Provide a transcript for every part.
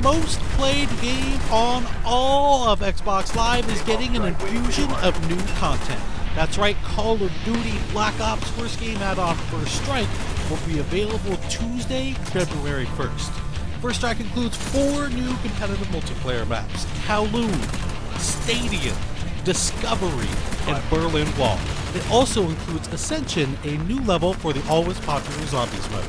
most played game on all of Xbox Live is getting an infusion of new content. That's right, Call of Duty Black Ops first game add-on First Strike will be available Tuesday, February 1st. First Strike includes 4 new competitive multiplayer maps: Kowloon, Stadium, Discovery, and Berlin Wall. It also includes Ascension, a new level for the always popular Zombies mode.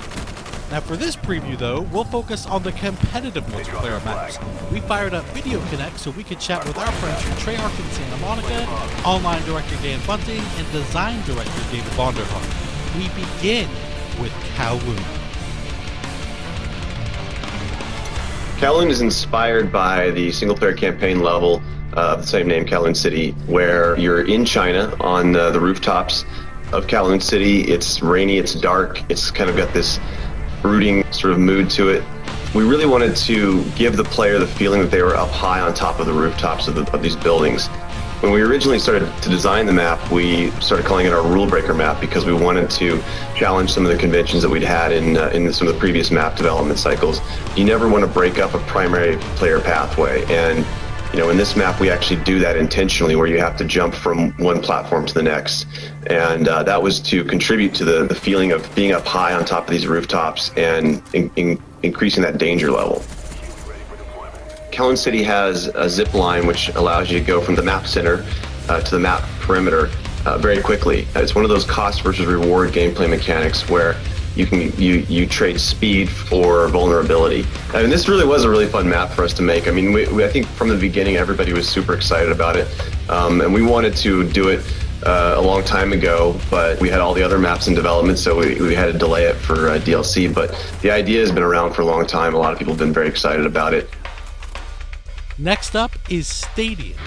Now for this preview though, we'll focus on the competitive multiplayer maps. We fired up Video Connect so we could chat with our friends from Treyarch in Santa Monica, online director Dan Bunting, and design director David Vonderhaar. We begin with Kowloon. Kowloon is inspired by the single-player campaign level of the same name, Kowloon City, where you're in China on the rooftops of Kowloon City. It's rainy, it's dark, it's kind of got this brooding sort of mood to it. We really wanted to give the player the feeling that they were up high on top of the rooftops of these buildings. When we originally started to design the map, we started calling it our rule breaker map because we wanted to challenge some of the conventions that we'd had in some of the previous map development cycles. You never want to break up a primary player pathway, and in this map we actually do that intentionally, where you have to jump from one platform to the next, and that was to contribute to the feeling of being up high on top of these rooftops and increasing that danger level. Kowloon City has a zip line which allows you to go from the map center to the map perimeter very quickly. It's one of those cost versus reward gameplay mechanics where you trade speed for vulnerability. I mean, this really was a really fun map for us to make. I mean, I think from the beginning everybody was super excited about it, and we wanted to do it a long time ago, but we had all the other maps in development, so we had to delay it for DLC. But the idea has been around for a long time. A lot of people have been very excited about it. Next up is Stadium.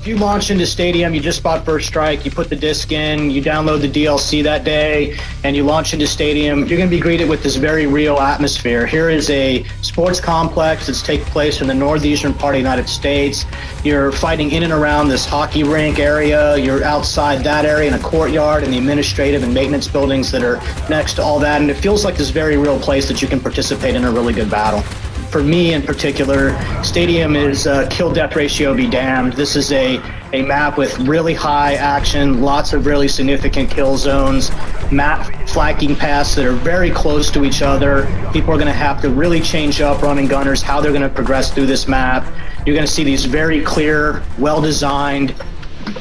If you launch into Stadium, you just bought First Strike, you put the disc in, you download the DLC that day, and you launch into Stadium, you're going to be greeted with this very real atmosphere. Here is a sports complex that's taking place in the northeastern part of the United States. You're fighting in and around this hockey rink area. You're outside that area in a courtyard and the administrative and maintenance buildings that are next to all that, and it feels like this very real place that you can participate in a really good battle. For me in particular, Stadium is kill-death ratio be damned. This is a map with really high action, lots of really significant kill zones, map flanking paths that are very close to each other. People are going to have to really change up running gunners, how they're going to progress through this map. You're going to see these very clear, well-designed,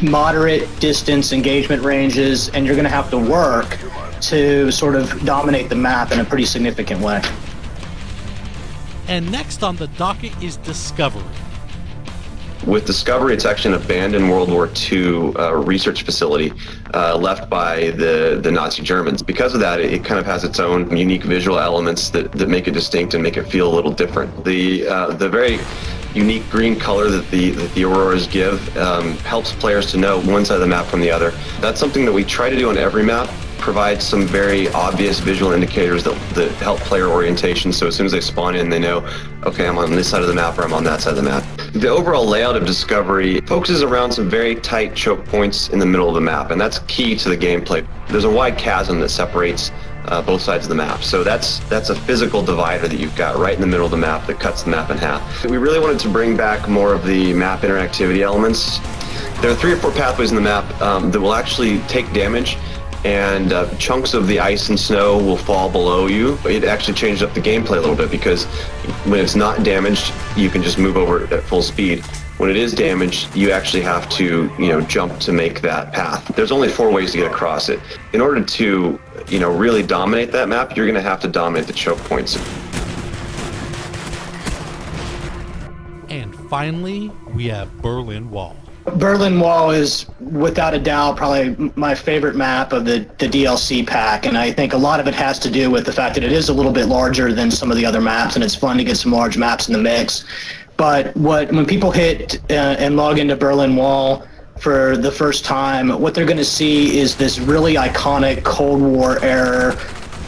moderate distance engagement ranges, and you're going to have to work to sort of dominate the map in a pretty significant way. And next on the docket is Discovery. With Discovery, it's actually an abandoned World War II research facility left by the Nazi Germans. Because of that, it kind of has its own unique visual elements that make it distinct and make it feel a little different. The very unique green color that the auroras give helps players to know one side of the map from the other. That's something that we try to do on every map. Provide some very obvious visual indicators that help player orientation, so as soon as they spawn in, they know, okay, I'm on this side of the map or I'm on that side of the map. The overall layout of Discovery focuses around some very tight choke points in the middle of the map, and that's key to the gameplay. There's a wide chasm that separates both sides of the map, so that's a physical divider that you've got right in the middle of the map that cuts the map in half. We really wanted to bring back more of the map interactivity elements. There are 3 or 4 pathways in the map that will actually take damage, and chunks of the ice and snow will fall below you. It actually changed up the gameplay a little bit, because when it's not damaged, you can just move over at full speed. When it is damaged, you actually have to, jump to make that path. There's only 4 ways to get across it. In order to, really dominate that map, you're going to have to dominate the choke points. And finally, we have Berlin Wall. Berlin Wall is, without a doubt, probably my favorite map of the DLC pack, and I think a lot of it has to do with the fact that it is a little bit larger than some of the other maps, and it's fun to get some large maps in the mix. But when people hit and log into Berlin Wall for the first time, what they're going to see is this really iconic Cold War era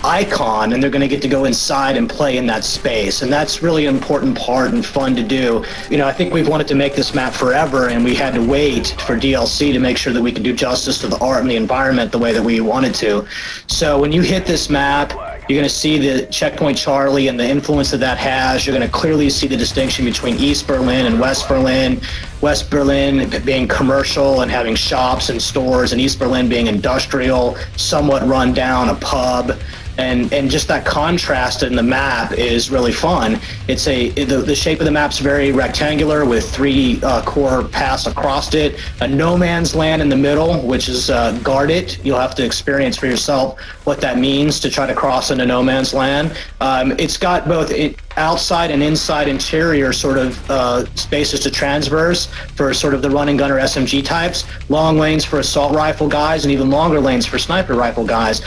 icon, and they're going to get to go inside and play in that space, and that's really an important part and fun to do. I think we've wanted to make this map forever, and we had to wait for DLC to make sure that we could do justice to the art and the environment the way that we wanted to. So when you hit this map, You're going to see the Checkpoint Charlie and the influence that that has. You're going to clearly see the distinction between East Berlin and West Berlin. West Berlin being commercial and having shops and stores, and East Berlin being industrial, somewhat run down, a pub. And just that contrast in the map is really fun. The shape of the map's very rectangular with 3 core paths across it, a no man's land in the middle, which is guarded. You'll have to experience for yourself what that means to try to cross into no man's land. It's got both outside and inside interior sort of spaces to transverse for sort of the running gun or SMG types, long lanes for assault rifle guys, and even longer lanes for sniper rifle guys.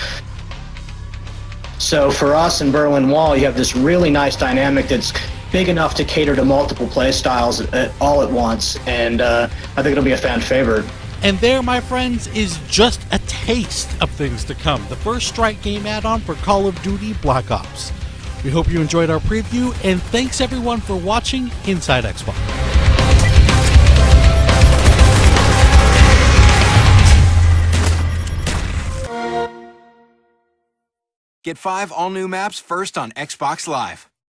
So for us in Berlin Wall, you have this really nice dynamic that's big enough to cater to multiple play styles all at once, and I think it'll be a fan favorite. And there, my friends, is just a taste of things to come. The First Strike game add-on for Call of Duty Black Ops. We hope you enjoyed our preview, and thanks everyone for watching Inside Xbox. Get 5 all-new maps first on Xbox Live.